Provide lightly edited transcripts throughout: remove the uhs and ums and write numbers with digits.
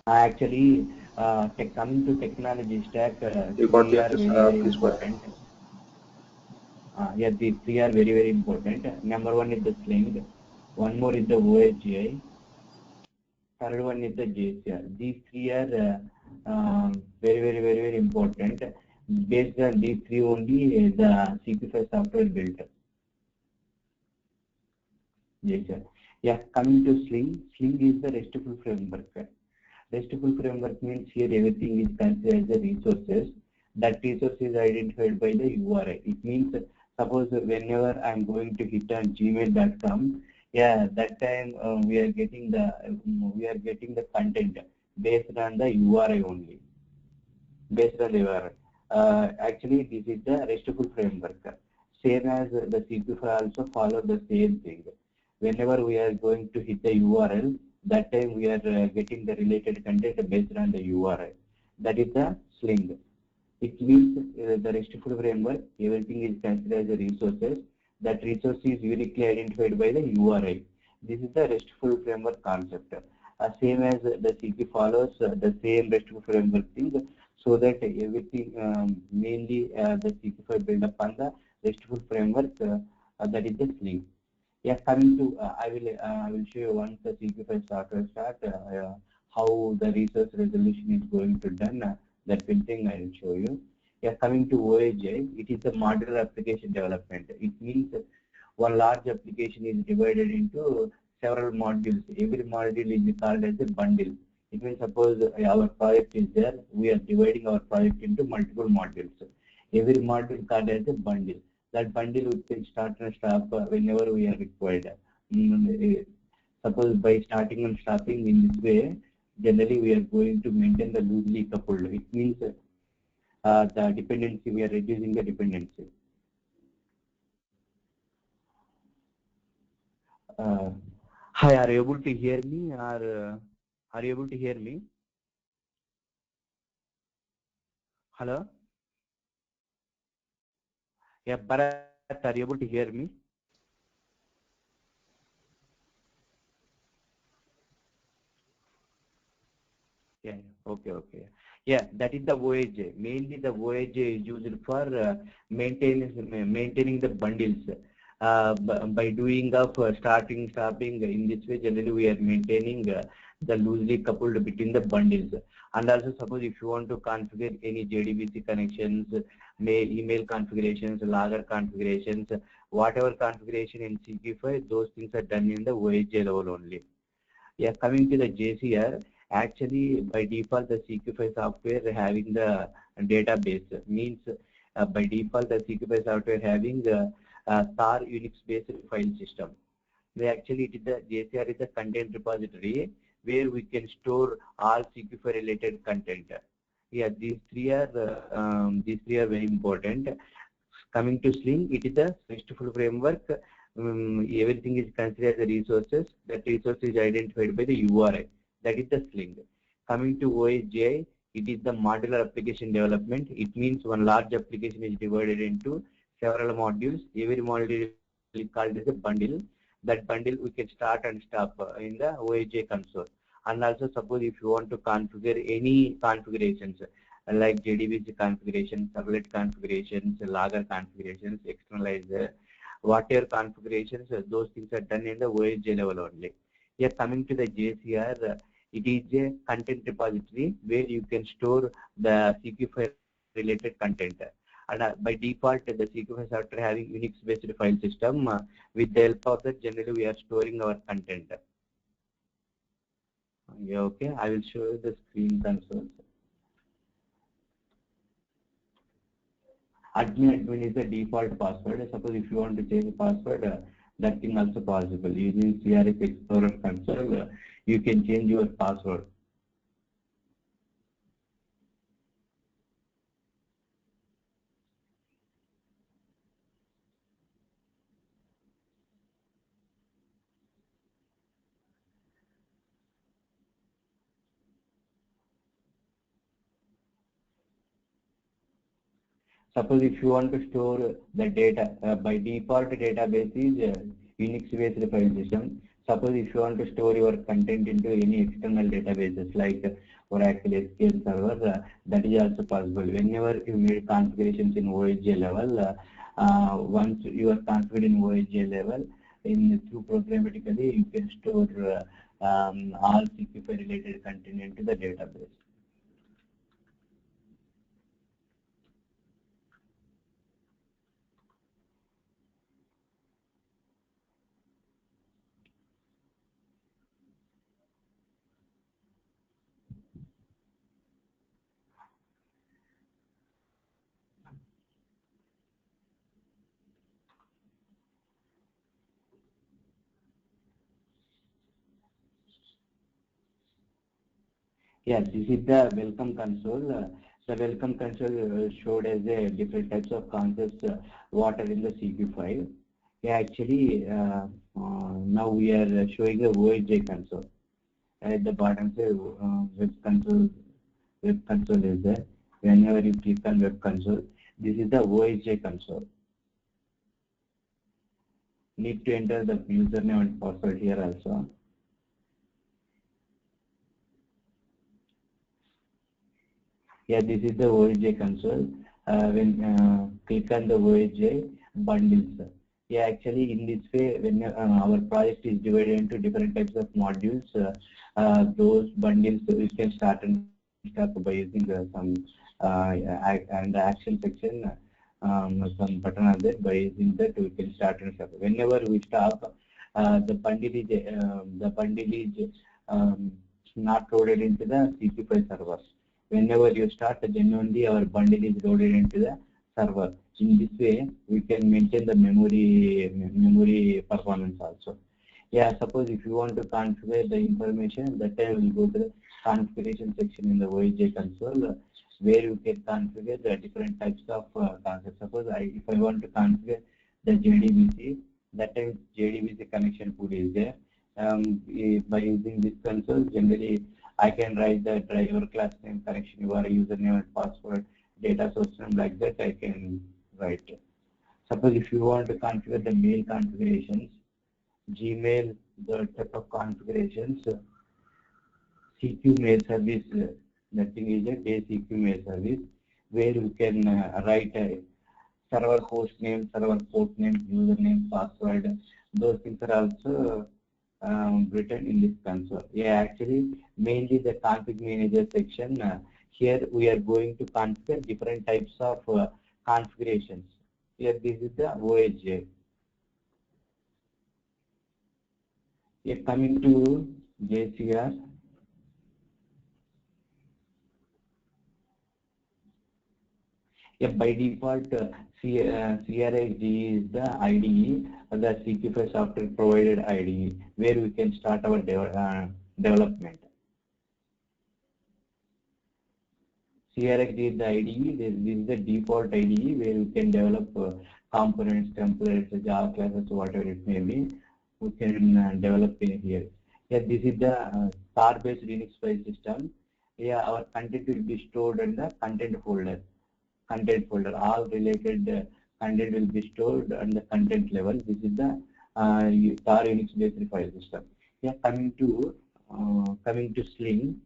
Actually, coming to technology stack, You got three the are answers? very Please go ahead. important. Yeah, these three are very important. Number one is the Sling, one more is the OHGI, third one is the JCR. These three are very important. Based on these three only, the CQ software built. JCR. Yeah, coming to Sling, Sling is the RESTful framework. RESTful framework means here everything is considered as the resources. That resource is identified by the URI. It means suppose whenever I'm going to hit on gmail.com, yeah, that time we are getting the content based on the URI only. Based on the URI. Actually, this is the RESTful framework. Same as the CQ also follow the same thing. Whenever we are going to hit the URL, that time we are getting the related content based on the URI. That is the Sling. It means the RESTful framework, everything is considered as a resources. That resource is uniquely identified by the URI. This is the RESTful framework concept. Same as the CQ follows the same RESTful framework thing, so that everything mainly the CQ build up on the RESTful framework, that is the Sling. Yeah, coming to I will show you once the CQ software start how the resource resolution is going to done. That will thing I will show you. Yeah, coming to OAJ, it is the modular application development. It means one large application is divided into several modules. Every module is called as a bundle. It means suppose our project is there, we are dividing our project into multiple modules. Every module called as a bundle. That bundle we can start and stop whenever we are required. Suppose by starting and stopping in this way, generally we are going to maintain the loosely coupled. It means the dependency, we are reducing the dependency. Hi, are you able to hear me, or are you able to hear me? Hello? Yeah, Bharat, are you able to hear me? Yeah, okay. Yeah, that is the OAJ. Mainly the OAJ is used for maintaining the bundles. By doing of starting, stopping, in this way generally we are maintaining the loosely coupled between the bundles. And also suppose if you want to configure any JDBC connections, email configurations, logger configurations, whatever configuration in CQ5, those things are done in the OAJ level only. Yeah, coming to the JCR, actually by default the CQ5 software having the database means by default the CQ5 software having SAR Unix based file system. They actually it is the JCR is the content repository where we can store all CQ5 related content. Yeah, these three are very important. Coming to Sling, it is a RESTful framework. Everything is considered the resources. That resource is identified by the URI. That is the Sling. Coming to OSGI, it is the modular application development. It means one large application is divided into several modules. Every module is called as a bundle. That bundle we can start and stop in the OSGI console. And also suppose if you want to configure any configurations like JDBC configurations, servlet configurations, logger configurations, externalizer, whatever configurations, those things are done in the OSJ level only. Here coming to the JCR, it is a content repository where you can store the CQ5 related content. And by default, the CQ5 software having Unix based file system, with the help of that, generally we are storing our content. Yeah, okay, I will show you the screen console. Admin is the default password. Suppose if you want to change the password, that thing also possible. Using CRF Explorer console, you can change your password. Suppose if you want to store the data, by default database is Unix based file system. Suppose if you want to store your content into any external databases like Oracle SQL Server, that is also possible. Whenever you made configurations in OSJ level, once you are configured in OSJ level, through programmatically you can store all CQ related content into the database. Yes, this is the welcome console. The welcome console showed as a different types of concepts what are in the CQ file. Yeah, actually, now we are showing the OSJ console. At the bottom, say web console is there. Whenever you click on web console, this is the OSJ console. Need to enter the username and password here also. Yeah, this is the OSJ console. When click on the OSJ bundles. Yeah, actually in this way, when our project is divided into different types of modules, those bundles we can start and stop by using some and the action section, some button on that. By using that, we can start and stop. Whenever we stop, the bundle is not loaded into the CQ file server. Whenever you start, then only our bundle is loaded into the server. In this way, we can maintain the memory performance also. Yeah, suppose if you want to configure the information, that time we'll go to the configuration section in the OSJ console, where you can configure the different types of concepts. Suppose if I want to configure the JDBC, that time JDBC connection pool is there. By using this console, generally I can write the driver class name, connection URI, username and password, data source name, like that I can write. Suppose if you want to configure the mail configurations, Gmail, the type of configurations, CQ mail service, that thing is a day CQ mail service, where you can write a server host name, server port name, username, password. Those things are also written in this console. Yeah, actually, mainly the config manager section. Here we are going to configure different types of configurations. Here this is the OSJ. Here coming to JCR. Yeah, by default, CRXG is the IDE, the CQ software provided IDE, where we can start our development. CRXG is the IDE. This is the default IDE where we can develop components, templates, Java classes, whatever it may be. We can develop in here. Yeah, this is the star-based Linux file system. Yeah, our content will be stored in the content folder. All related content will be stored on the content level. This is the star Unix based file system. Yeah, coming to Sling.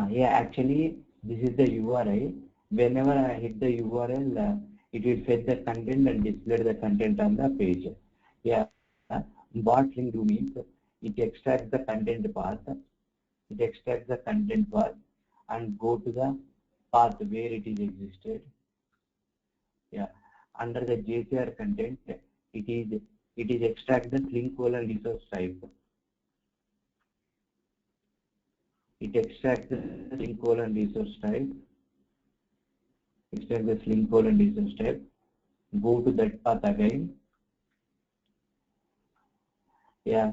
Yeah, actually, this is the URI. Whenever I hit the URL, it will fetch the content and display the content on the page. Yeah, what link do means it extracts the content path. It extracts the content path and go to the path where it is existed. Yeah, under the JCR content, it is extract the link colon resource type. It extracts the link colon resource type. Extract the link colon resource type. Go to that path again. Yeah,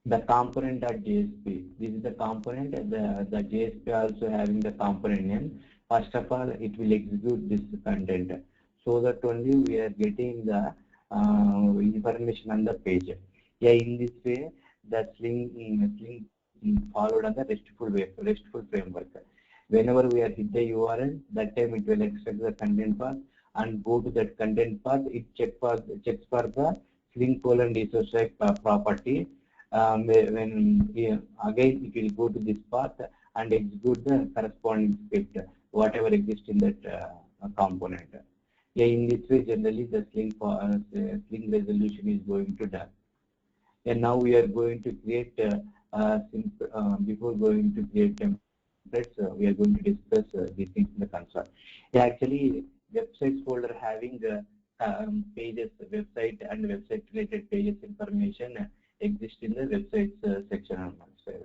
the component.jsp. This is the component. The JSP also having the component name. First of all, it will execute this content so that only we are getting the information on the page. Yeah, in this way, the Sling followed on the RESTful framework. Whenever we are hit the URL, that time it will extract the content path and go to that content path. It checks for the Sling colon resource type property. When again it will go to this path and execute the corresponding script, whatever exists in that component. Yeah, in this way, generally the Sling resolution is going to done. And now we are going to create before going to create templates, we are going to discuss these things in the console. Yeah, actually, websites folder having pages, website and website related pages information exist in the websites section.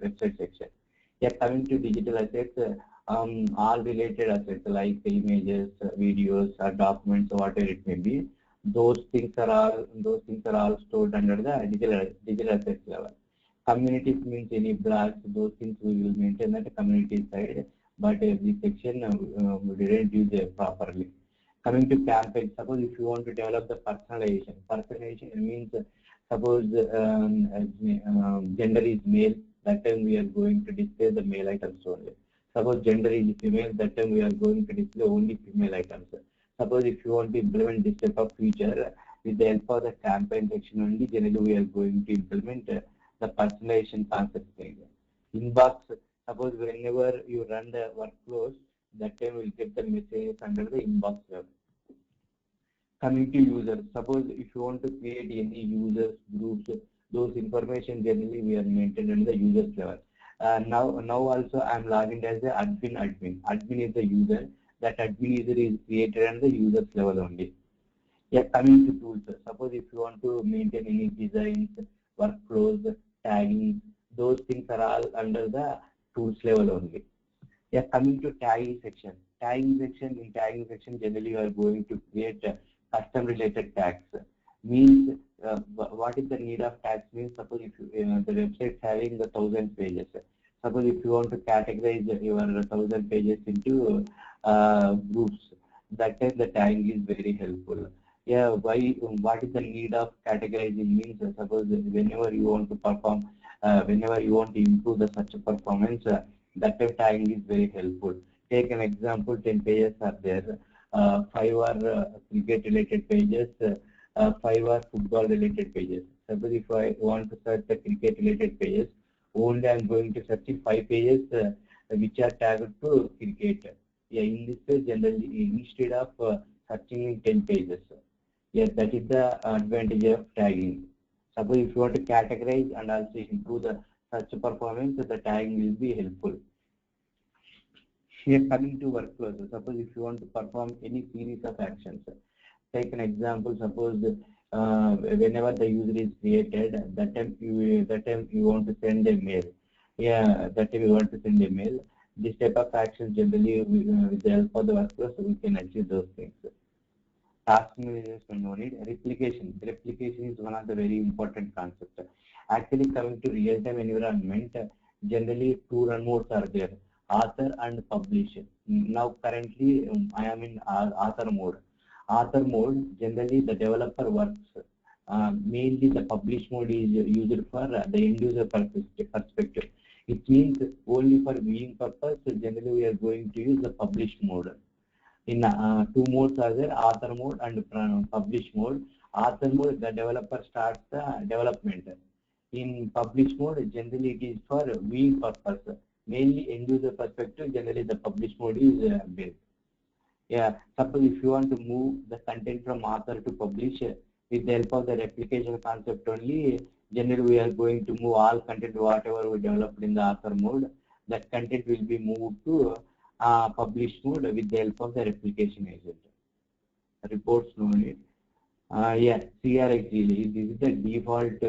Website section. Yeah, coming to digital assets, all related assets like images, videos, or documents, whatever it may be, those things are all stored under the digital assets level. Communities means any blogs, those things we will maintain at the community side, but this section we didn't use it properly. Coming to campaign, suppose if you want to develop the personalization means suppose gender is male, that time we are going to display the male items only. Suppose gender is female, that time we are going to display only female items. Suppose if you want to implement this type of feature with the help of the campaign section only, generally we are going to implement the personalization concept. Inbox, suppose whenever you run the workflows, that time we will get the messages under the inbox level. Coming to users, suppose if you want to create any users, groups, those information generally we are maintained on the users level. Now also I am logged in as the admin. Admin is the user. That admin user is created on the users level only. Yeah, coming to tools. Suppose if you want to maintain any designs, workflows, tagging, those things are all under the tools level only. Yeah, coming to tagging section. In tagging section, generally you are going to create custom related tags. Means what is the need of tags means, suppose if you, the website having the 1,000 pages. Suppose if you want to categorize your 1,000 pages into groups, that time the tagging is very helpful. Yeah, what is the need of categorizing means, suppose whenever you want to perform, whenever you want to improve the search performance, that time tagging is very helpful. Take an example, 10 pages are there, 5 are cricket related pages, 5 are football related pages. Suppose if I want to search the cricket related pages, only I am going to search 5 pages which are tagged to cricket. Yeah, in this way, generally instead of searching in 10 pages. Yes, that is the advantage of tagging. Suppose if you want to categorize and also improve the search performance, the tagging will be helpful. Here coming to workflows, suppose if you want to perform any series of actions, take an example, suppose whenever the user is created, that time you want to send a mail. Yeah, that time you want to send a mail. This type of actions generally with the help of the workflows we can achieve those things. Task management no need. Replication is one of the very important concepts. Actually, coming to real-time environment, generally two run modes are there: author and publish. Now currently I am in author mode. Author mode, generally the developer works. Mainly the publish mode is used for the end user perspective. It means only for viewing purpose. Generally, we are going to use the publish mode. In two modes are there: author mode and publish mode. Author mode, the developer starts the development. In publish mode, generally it is for viewing purpose. Mainly end user perspective, generally the publish mode is built. Yeah, suppose if you want to move the content from author to publish with the help of the replication concept only, generally we are going to move all content whatever we developed in the author mode. That content will be moved to publish mode with the help of the replication agent. Reports no need. Yeah, CRX this is the default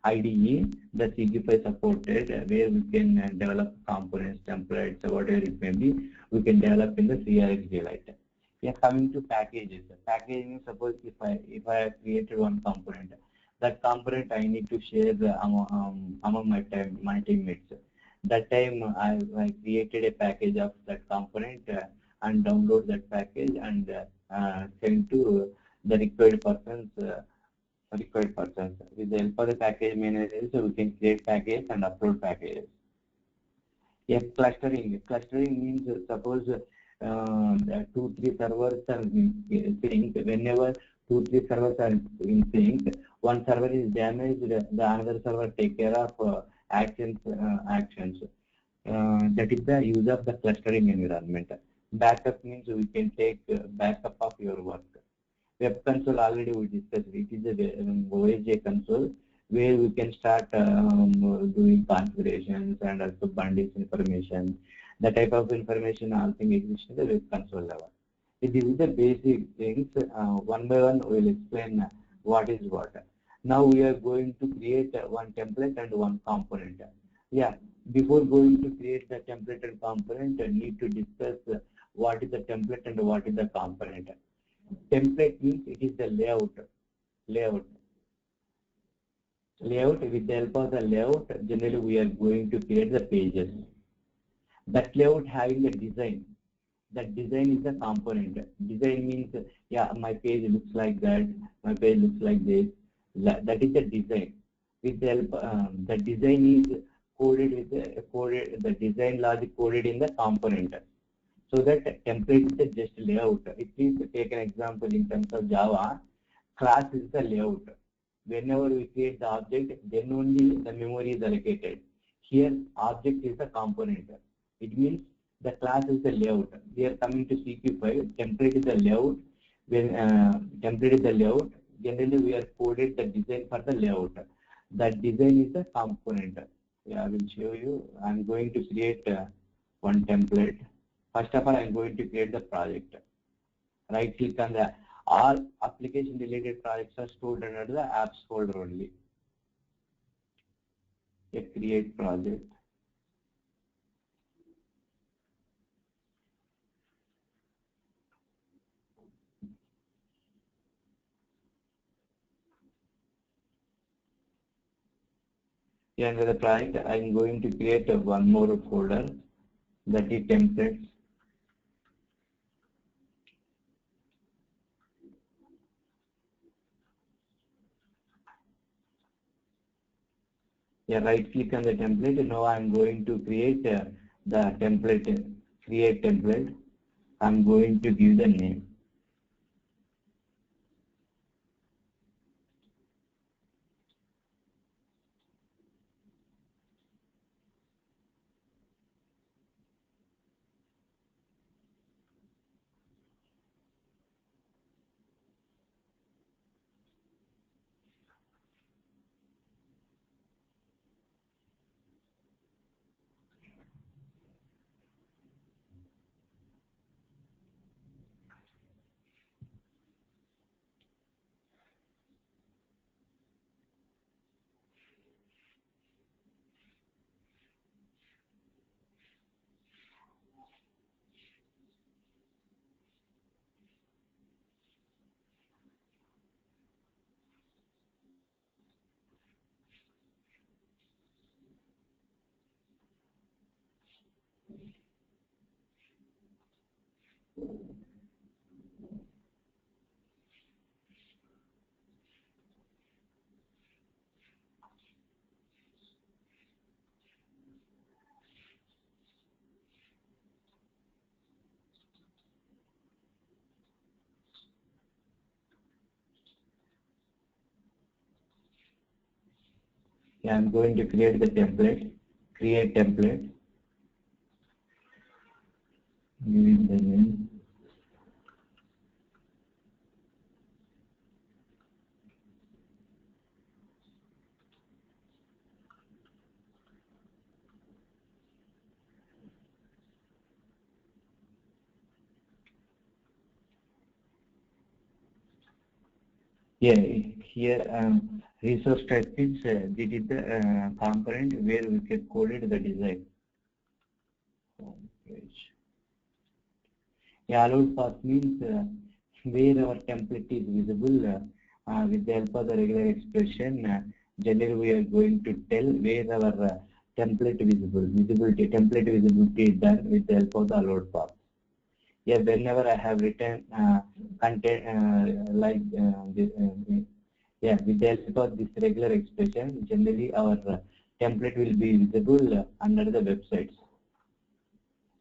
IDE the CQ supported where we can develop components, templates, whatever it may be, we can develop in the CRX delight. Yeah, coming to packages. Packaging, suppose if I have created one component, that component I need to share among my teammates. That time I created a package of that component and download that package and send to the required persons. With the help of the package manager, so we can create packages and upload packages. Yes, clustering. Clustering means suppose 2-3 servers are in sync. Whenever 2-3 servers are in sync, one server is damaged, the another server take care of actions. That is the use of the clustering environment. Backup means we can take backup of your work. Web console already we discussed. It is a OSJ console where we can start doing configurations and also bundles information. The type of information all things exist in the web console level. This is the basic things. One by one we will explain what is what. Now we are going to create one template and one component. Yeah, before going to create the template and component, I need to discuss what is the template and what is the component. Template means it is the layout. Layout, with the help of the layout, generally we are going to create the pages. That layout having a design. That design is the component. Design means, yeah, my page looks like that, my page looks like this. That is the design. With the help, the design is coded with the design logic coded in the component. So that template is just layout. If we take an example in terms of Java, class is the layout. Whenever we create the object, then only the memory is allocated. Here, object is the component. It means the class is the layout. We are coming to CQ file. Template is the layout. When template is the layout, generally we are coded the design for the layout. That design is the component. Yeah, I will show you. I am going to create one template. First of all, I am going to create the project. Right click on the all application related projects are stored under the apps folder only. Create project. Here under the project, I am going to create one more folder, that is templates. Yeah, right click on the template. Now I am going to create the template, create template. I am going to give the name. Yeah, I'm going to create the template, create template, giving the name. Yeah, here resource type is this is the component where we can coded the design. Home page. Yeah, allowed path means where our template is visible with the help of the regular expression. Generally, we are going to tell where our template visibility template visibility is done with the help of the allowed path. Yeah, whenever I have written content like this, yeah, with the help of this regular expression, generally our template will be visible under the websites.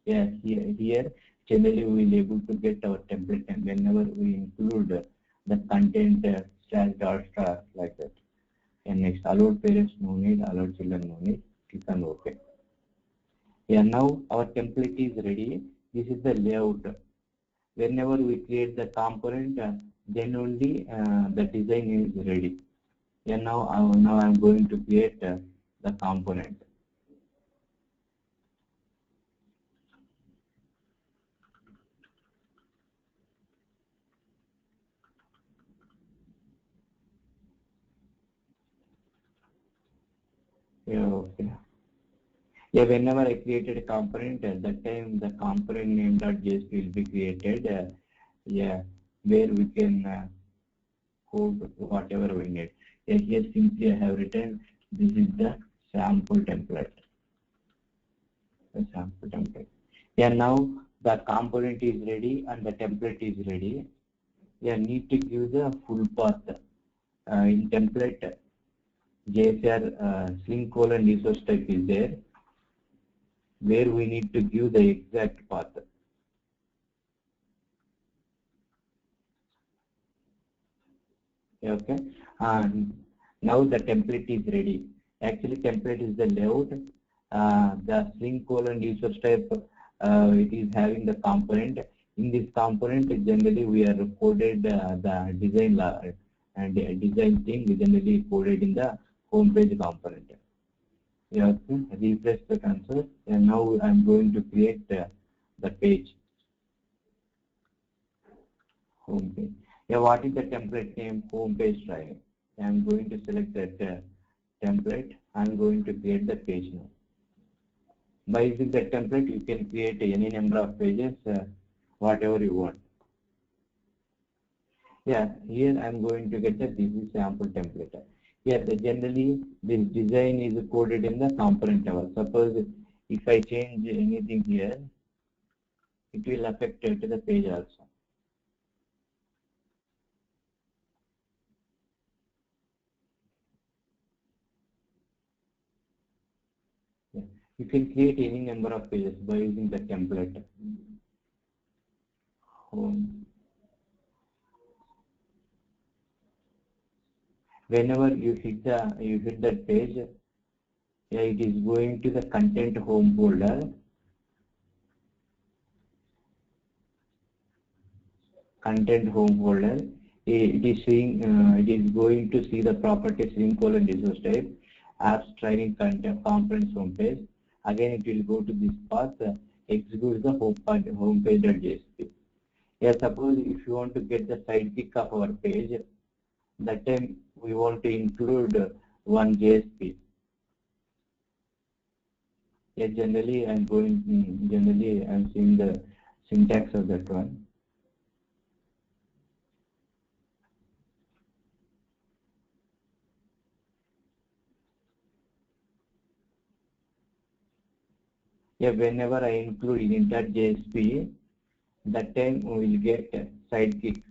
Yeah, here generally we will able to get our template, and whenever we include the content slash dot star like that. And next, allowed parents no need, allowed children no need. Click on OK. Yeah, now our template is ready. This is the layout. Whenever we create the component, then only the design is ready. Yeah, now I'm going to create the component. Yeah, okay. Yeah, whenever I created a component, at that time the component name.js will be created. Yeah, where we can code whatever we need. Yeah, here simply I have written this is the sample template. The sample template. Yeah, now the component is ready and the template is ready. Yeah, need to give the full path. In template, JSR sling colon resource type is there, where we need to give the exact path. Okay, and now the template is ready. Actually, template is the layout. The string colon resource type, it is having the component. In this component, generally we are coded the design and design thing. We generally coded in the home page component. Yeah, refresh the console, and now I'm going to create the page. Home page. Yeah, what is the template name? Home page drive. I'm going to select that template. I'm going to create the page now. By using that template, you can create any number of pages, whatever you want. Yeah, here I'm going to get the this is sample template. Yeah, generally this design is coded in the component level. Suppose if I change anything here, it will affect to the page also. Yeah. You can create any number of pages by using the template. Home. Whenever you hit that page, yeah, it is going to the content home folder. Content home folder. It is seeing. It is going to see the property string colon resource type, apps training content components home page. Again, it will go to this path. Execute the home page.jsp. Yeah, suppose if you want to get the sidekick of our page, that time we want to include one JSP. Yeah, generally I'm seeing the syntax of that one. Yeah, whenever I include init.jsp, that time we will get sidekick.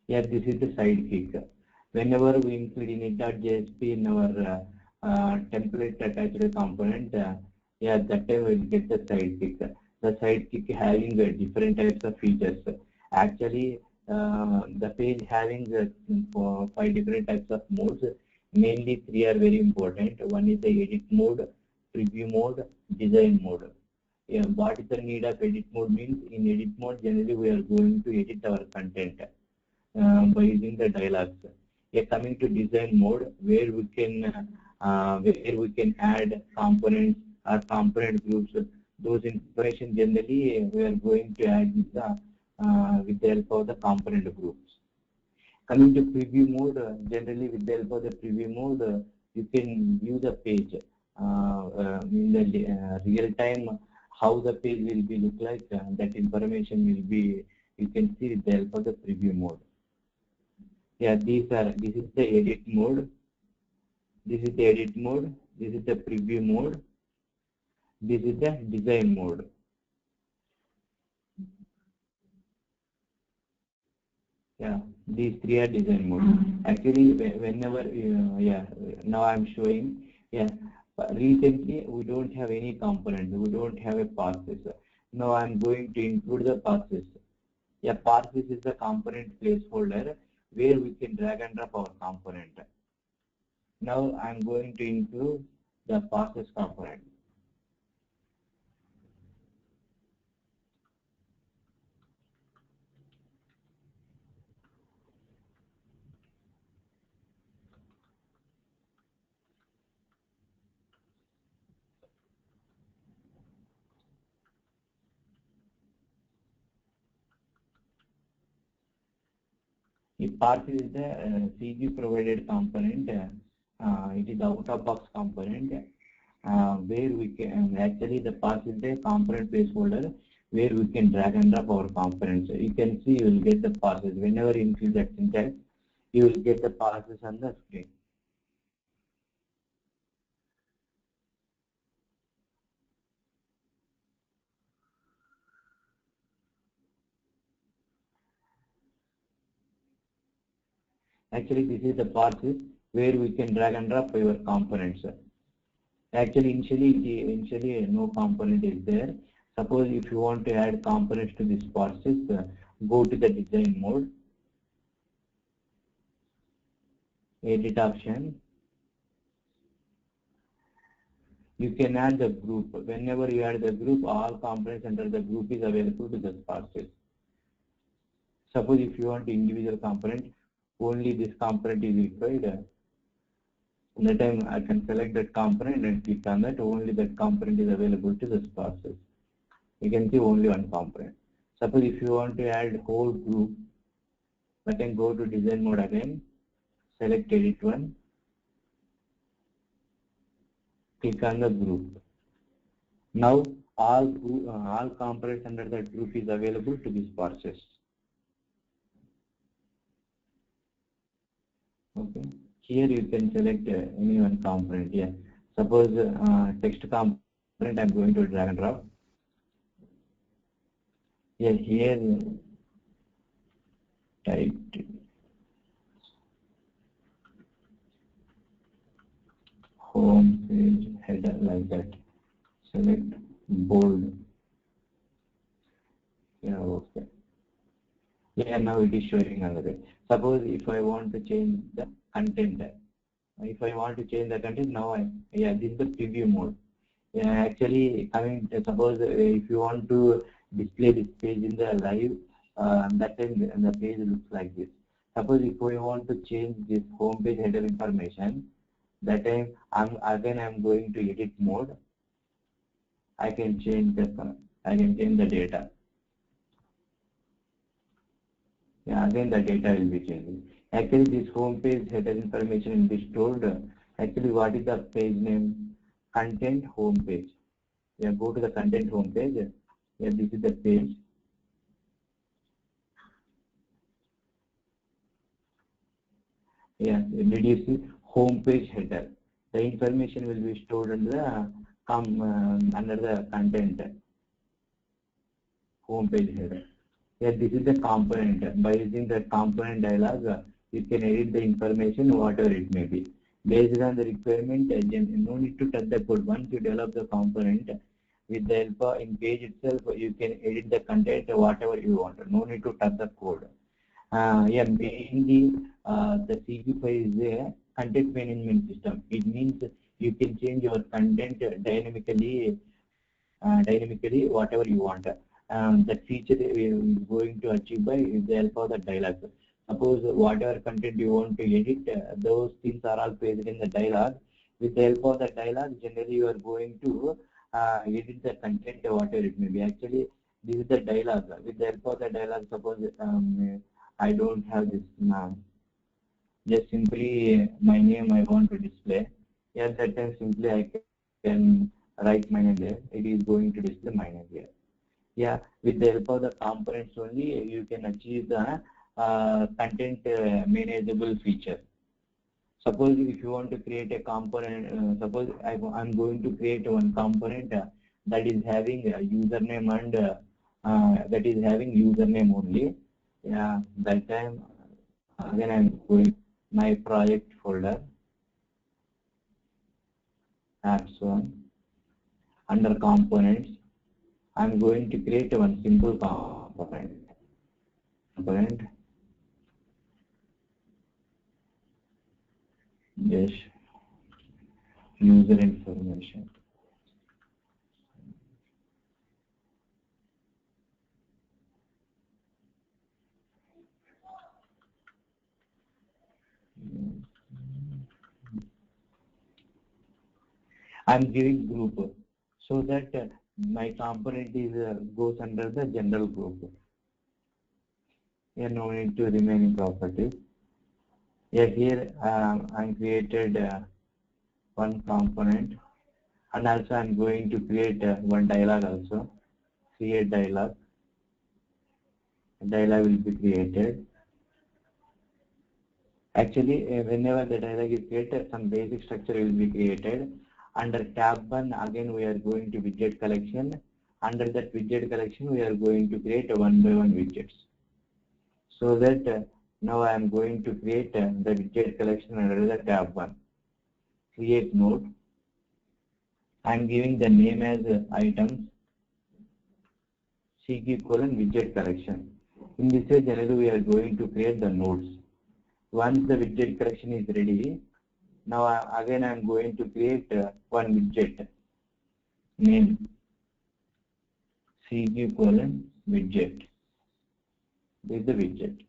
Yeah, this is the sidekick. Whenever we include init.jsp in our template attached component, yeah, that time we will get the sidekick. The sidekick having different types of features. Actually, the page having 5 different types of modes. Mainly 3 are very important. One is the edit mode, preview mode, design mode. Yeah, what is the need of edit mode means? In edit mode, generally we are going to edit our content by using the dialogues. Yeah, coming to design mode, where we can add components or component groups. Those information generally we are going to add with the help of the component groups. Coming to preview mode, generally with the help of the preview mode, you can view the page in the real time, how the page will be look like, that information will be, you can see with the help of the preview mode. Yeah, this is the edit mode, this is the edit mode, this is the preview mode, this is the design mode. Yeah, these three are design mode. Actually, whenever, yeah, now I'm showing, yeah, recently we don't have any component, we don't have a process. Now I'm going to include the process. Yeah, process is the component placeholder where we can drag and drop our component. Now I'm going to include the process component. If path is the CQ provided component, it is out of box component, where we can actually the path is the component placeholder where we can drag and drop our components. You can see you will get the passes whenever you increase that syntax, you will get the passes on the screen. Actually, this is the passes where we can drag and drop your components. Actually, initially no component is there. Suppose if you want to add components to this process, go to the design mode, edit option. You can add the group. Whenever you add the group, all components under the group is available to the process. Suppose if you want individual component, only this component is required. That time I can select that component and click on that. Only that component is available to this process. You can see only one component. Suppose if you want to add whole group, I can go to design mode again, select edit one, click on the group. Now all components under that group is available to this process. Okay. Here you can select any one component. Yeah. Suppose text component I'm going to drag and drop. Yeah. Here type home page header like that. Select bold. Yeah. Okay. Yeah. Now it is showing another. Suppose if I want to change the content. If I want to change the content, now yeah, this is the preview mode. Yeah, actually, I mean, suppose if you want to display this page in the live, that time the page looks like this. Suppose if we want to change this home page header information, that time I'm going to edit mode. I can change the data. Yeah, again the data will be changing. Actually, this home page header information will be stored. Actually, what is the page name? Content home page. Yeah, go to the content home page. Yeah, this is the page. Yeah, did you see home page header? The information will be stored under the under the content home page header. Yeah, this is the component. By using the component dialog, you can edit the information whatever it may be. Based on the requirement, no need to touch the code. Once you develop the component, with the help of in page itself, you can edit the content whatever you want. No need to touch the code. Yeah, mainly the CQ is a content management system. It means you can change your content dynamically whatever you want. That feature is going to achieve by the help of the dialog. Suppose whatever content you want to edit, those things are all placed in the dialog. With the help of the dialog, generally you are going to edit the content whatever it may be. Actually, this is the dialog. With the help of the dialog, suppose I don't have this now. Just simply my name I want to display. At that time simply I can write minus there, it is going to display minus here. Yeah, with the help of the components only, you can achieve the content manageable feature. Suppose if you want to create a component, suppose I'm going to create one component that is having a username and that is having username only. Yeah, that time again I'm going my project folder, apps one, under components. I'm going to create one simple component. Yes, user information. I'm giving group so that my component is goes under the general group. Here no need to remaining properties. Yeah, here I created one component, and also I'm going to create one dialog also. Create dialog. Dialog will be created. Actually, whenever the dialog is created, some basic structure will be created. Under tab 1, again we are going to widget collection. Under that widget collection, we are going to create one by one widgets. So that now I am going to create the widget collection under the tab 1. Create node. I am giving the name as items. CQ widget collection. In this way, generally we are going to create the nodes. Once the widget collection is ready, now again I am going to create one widget. Name CQ widget. This is the widget.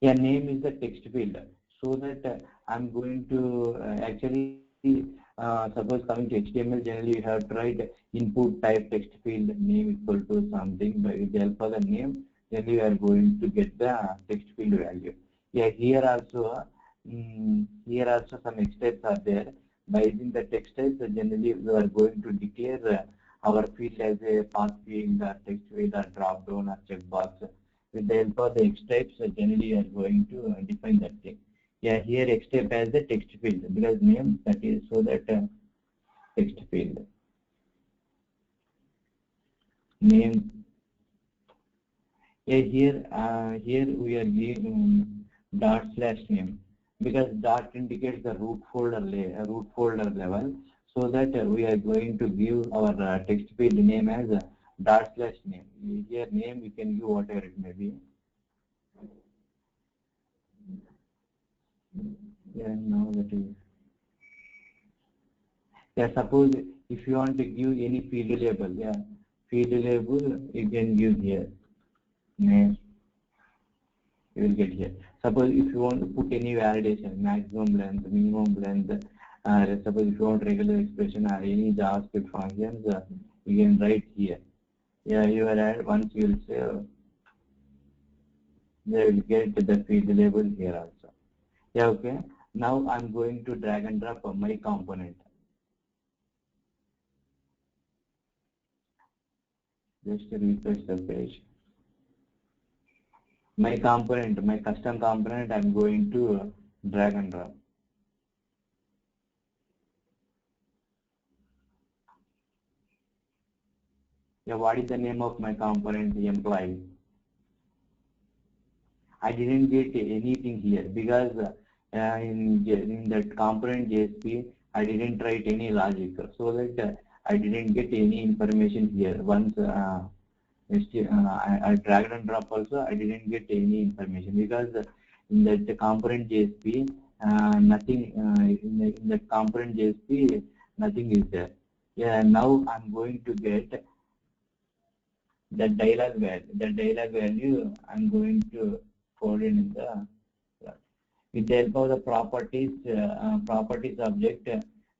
Yeah, name is the text field. So that I'm going to actually suppose coming to HTML, generally you have to write input type text field name equal to something. But with the help of the name, then you are going to get the text field value. Yeah, here also some X types are there. By using the text types, generally we are going to declare our field as a path field, or text field, or drop down, or checkbox. With the help of the X types, generally you are going to define that thing. Yeah, here X type as the text field because name, that is so that text field name. Yeah, here we are giving /name because dot indicates the root folder level, so that we are going to give our text field name as /name. Here name we can give whatever it may be. Yeah, now that is. Yeah, suppose if you want to give any field label, yeah, field label you can give here. Name you will get here. Suppose if you want to put any validation, maximum length, minimum length, suppose if you want regular expression or any JavaScript functions, you can write here. Yeah, you will add once you will save, they will get the field label here also. Yeah, okay. Now I'm going to drag and drop my component. Just refresh the page. My component, my custom component, I'm going to drag and drop. Yeah, what is the name of my component? Employee. I didn't get anything here because in that component JSP, I didn't write any logic, so that I didn't get any information here. Once I dragged and drop also, I didn't get any information because in that component JSP, nothing in the component JSP, nothing is there. Yeah, now I'm going to get the dialog value. The dialog value I'm going to code in the with the help of the properties object.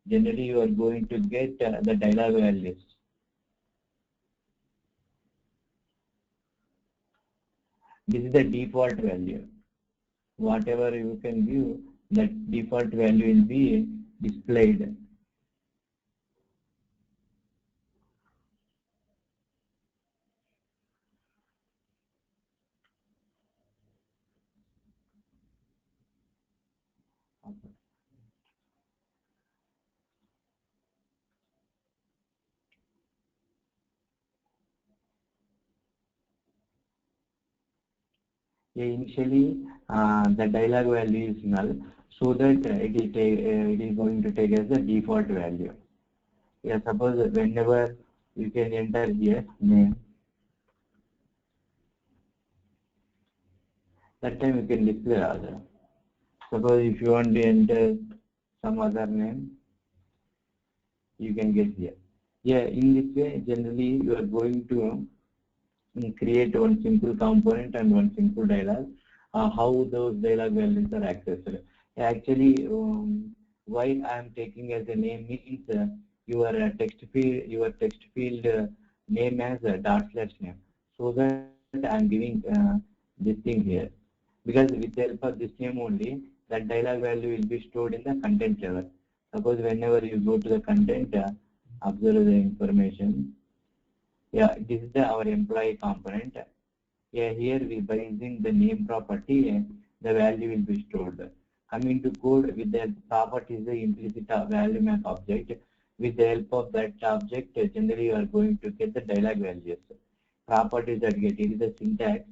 Generally, you are going to get the dialog values. This is the default value. Whatever you can view, that default value will be displayed. Yeah, initially, the dialog value is null, so that it is going to take as the default value. Yeah, suppose whenever you can enter here name, that time you can display other. Suppose if you want to enter some other name, you can get here. Yeah, in this way, generally you are going to create one simple component and one simple dialog. How those dialog values are accessed. Actually, why I am taking as a name means your text field name as /name, so that I am giving this thing here. Because with the help of this name only, that dialog value will be stored in the content level. Suppose whenever you go to the content, observe the information. Yeah, this is our employee component. Yeah, here we by using the name property, the value will be stored. Coming to code, with the property is the implicit value map object. With the help of that object, generally you are going to get the dialog values. Properties that get it is the syntax.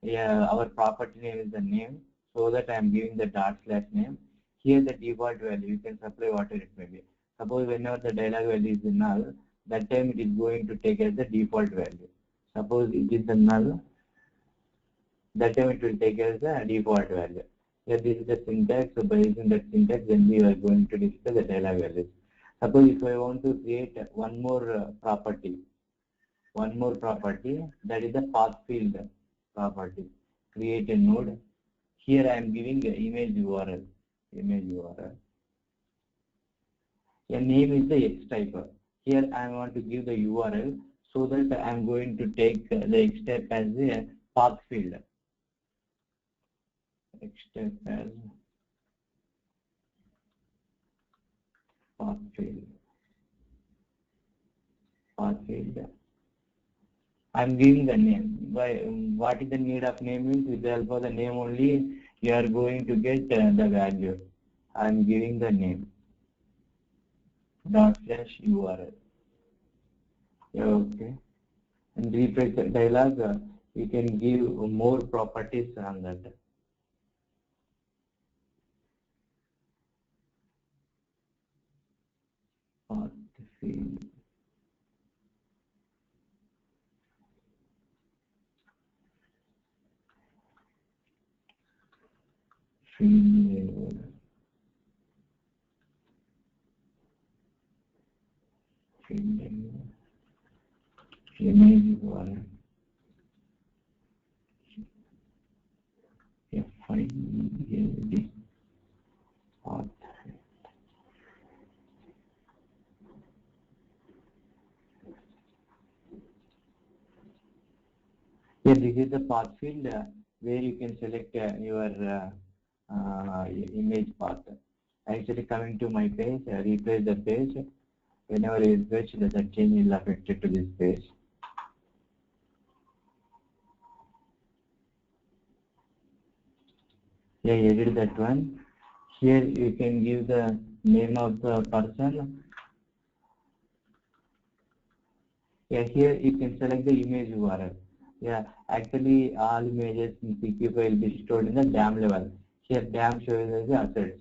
Yeah, our property name is the name, so that I am giving the /name. Here the default value, you can supply whatever it may be. Suppose whenever the dialog value is null, that time it is going to take as the default value. Suppose it is a null, that time it will take as the default value. Here this is the syntax, so by using that syntax, then we are going to display the dialog values. Suppose if I want to create one more property, that is the path field property. Create a node. Here I am giving the image URL. A name is the X type. Here I want to give the URL, so that I am going to take the X type as the path field. X type as path field. I am giving the name. What is the need of name means with the help of the name only you are going to get the value. I am giving the name /URL. Okay. And refresh the dialog. You can give more properties on that. Path field. Field. Image URL. FILD. Path. Yeah, this is the path field where you can select your image path. Actually, coming to my page, refresh the page. Whenever you refresh, the change will affect it to this page. Yeah, edit that one. Here you can give the name of the person. Yeah, here you can select the image URL. Yeah, actually all images in CQ file will be stored in the DAM level. Here DAM shows as the assets.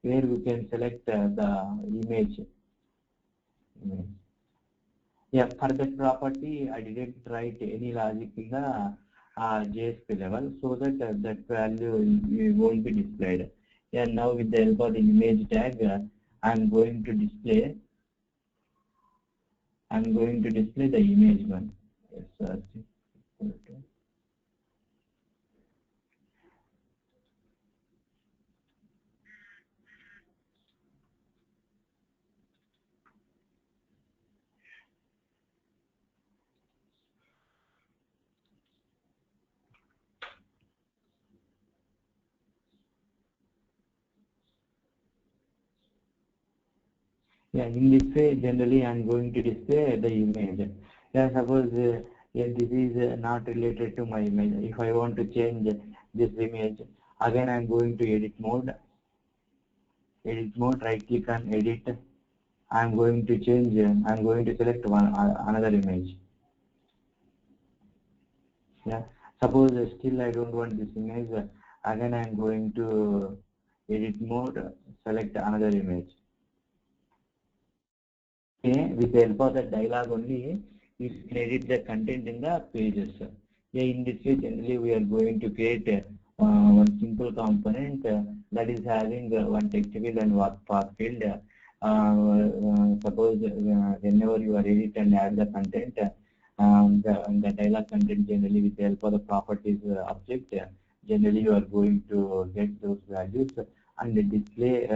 Here we can select the image. Yeah, for that property, I didn't write any logic in the JSP level, so that that value won't be displayed. Yeah, now with the help of the image tag, I'm going to display the image one. Yes, yeah, in this way, generally I'm going to display the image. Yeah, suppose yeah, this is not related to my image. If I want to change this image, again I'm going to edit mode. edit mode, right click on edit. I'm going to change, I'm going to select another image. Yeah, suppose still I don't want this image, again I'm going to edit mode, select another image. Okay, with the help of the dialog only, you can edit the content in the pages. Yeah, in this way, generally we are going to create one simple component that is having one text field and one path field. Suppose whenever you are edit and add the content, the dialog content generally with the help of the properties object, generally you are going to get those values and display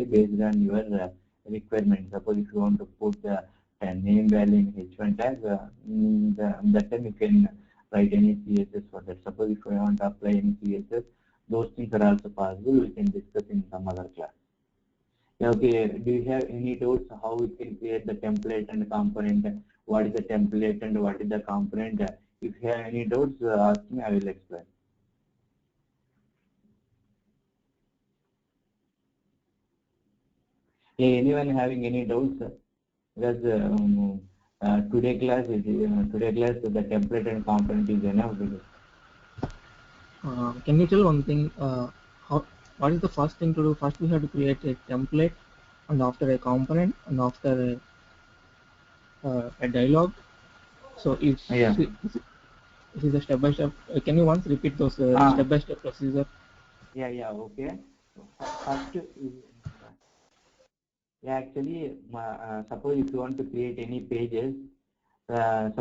based on your requirement. Suppose if you want to put the name value in H1 tag, that time you can write any CSS for that. Suppose if you want to apply any CSS, those things are also possible. We can discuss in some other class. Okay, do you have any doubts how we can create the template and component? What is the template and what is the component? If you have any doubts, ask me, I will explain. Anyone having any doubts? Because today class the template and component is enough. Can you tell one thing? What is the first thing to do? First, we have to create a template, and after a component, and after a dialog. So if this is a step by step. Can you once repeat those step by step procedure? Yeah. Okay. First, actually, suppose if you want to create any pages, that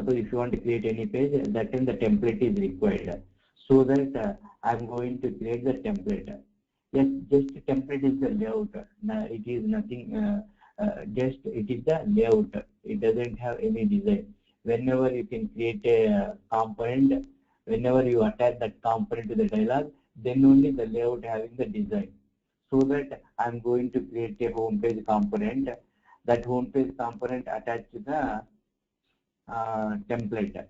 then the template is required. So that I'm going to create the template. Yes, just template is the layout. It is nothing. Just it is the layout. It doesn't have any design. Whenever you can create a component, whenever you attach that component to the dialog, then only the layout having the design. So that I'm going to create a home page component. That home page component attached to the template.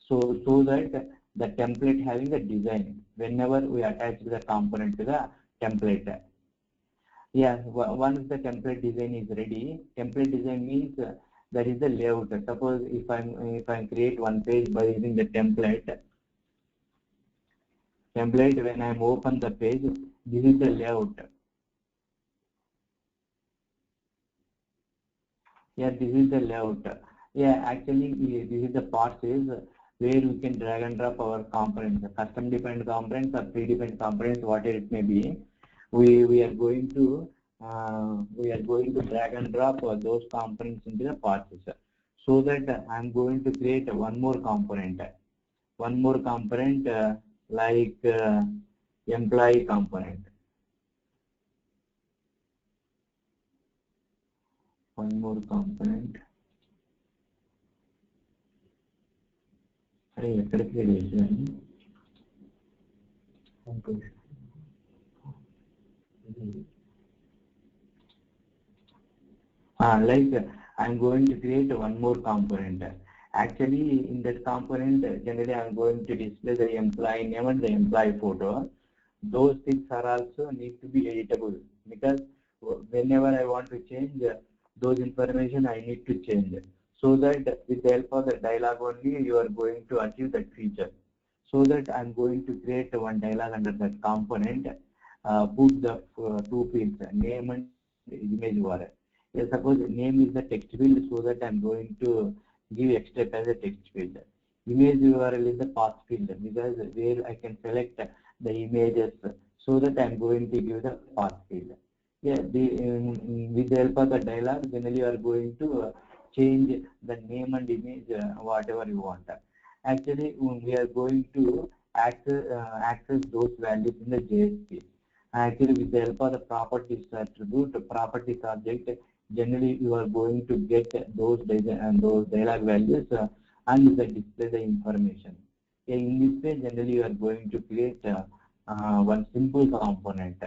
So that the template having the design. Whenever we attach the component to the template. Yeah, once the template design is ready, template design means that is the layout. Suppose if I create one page by using the template, when I open the page, this is the layout. Yeah, this is the layout. Yeah, actually this is the parses where we can drag and drop our components, custom defined components or predefined components, whatever it may be. We are going to drag and drop those components into the parses. So that I'm going to create one more component like employee component. One more component. Like I'm going to create one more component. Actually, in that component, generally I'm going to display the employee name and the employee photo. Those things are also need to be editable, because whenever I want to change those information, I need to change. So that with the help of the dialog only, you are going to achieve that feature. So that I'm going to create one dialog under that component, put the two fields, name and image URL. Yeah, suppose name is the text field, so that I'm going to give extract as a text field. Image URL is the path field, because where I can select the images, so that I'm going to give the path field. Yeah, with the help of the dialog, generally you are going to change the name and image, whatever you want. Actually, we are going to access those values in the JSP. Actually, with the help of the properties attribute, properties object, generally you are going to get those dialog values and display the information. In this way, generally you are going to create one simple component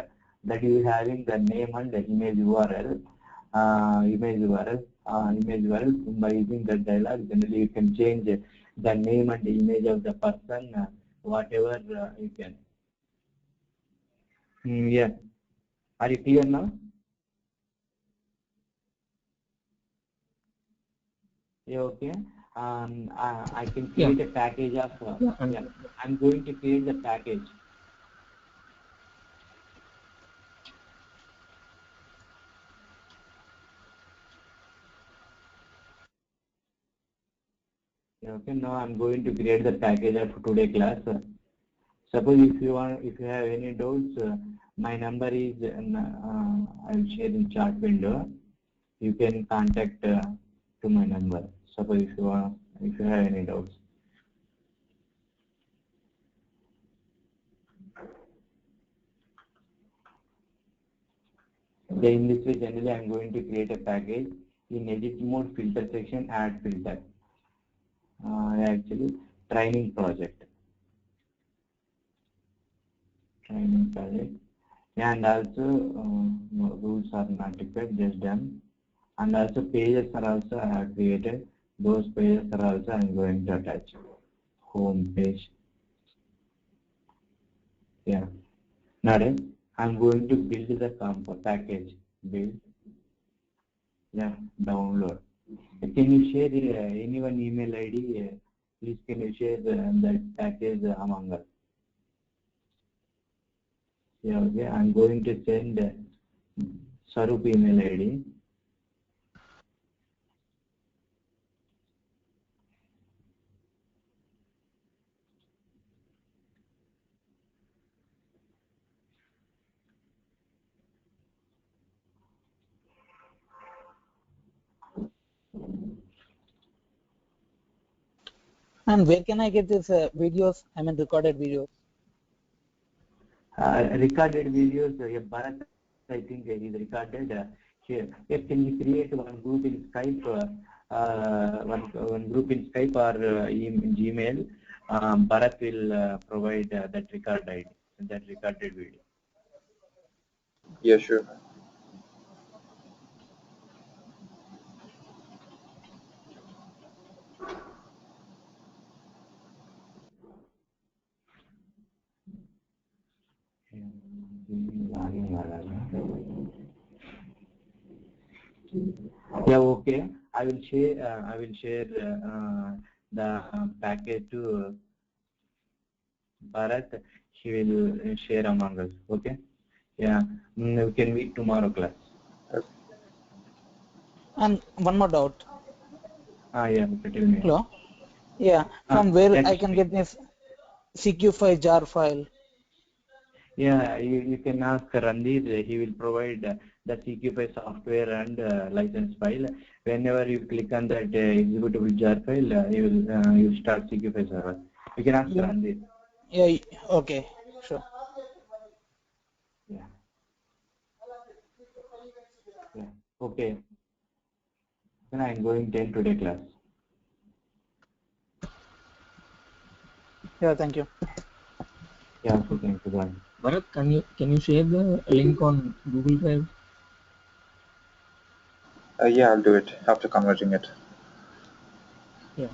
that is having the name and the image URL. By using the dialog, generally you can change the name and the image of the person, whatever you can. Yeah. Are you clear now? Yeah, okay. I can create a package of. I'm going to create the package. Yeah, okay. Now I'm going to create the package of today class. Suppose if you have any doubts, my number is. I will share in chat window. You can contact to my number. Suppose if you have any doubts. Okay, in this way, generally I'm going to create a package in edit mode, filter section, add filter. Actually, training project, and also no, rules are not required, just done. And also pages are also I have created. Those pages are also I'm going to attach. Home page. Yeah. Now I'm going to build the package. Build. Yeah. Download. Can you share anyone email ID? Please can you share that package among us? Yeah, okay. I'm going to send Sarup email ID. And where can I get these videos? I mean recorded videos. Recorded videos. Bharat, I think is recorded here. Yes, can you create one group in Skype? One group in Skype or in Gmail. Bharat will provide that recorded video. Yeah, sure. Yeah, okay. I will share. The package to Bharat. He will share among us. Okay. Yeah. We can meet tomorrow class. Okay. And one more doubt. Yeah. Tell me. Hello. Yeah. From where I can get this CQ file, jar file? Yeah, you can ask Randir. He will provide the CQ software and license file. Whenever you click on that executable jar file, you start CQ server. You can ask Randir. Yeah. Okay. Sure. Yeah. Yeah. Okay. Then I am going to end today class. Yeah. Thank you. Yeah. Okay. Thank you. Bye. Bharat, can you share the link on Google Drive? Yeah, I'll do it after converting it. Yeah.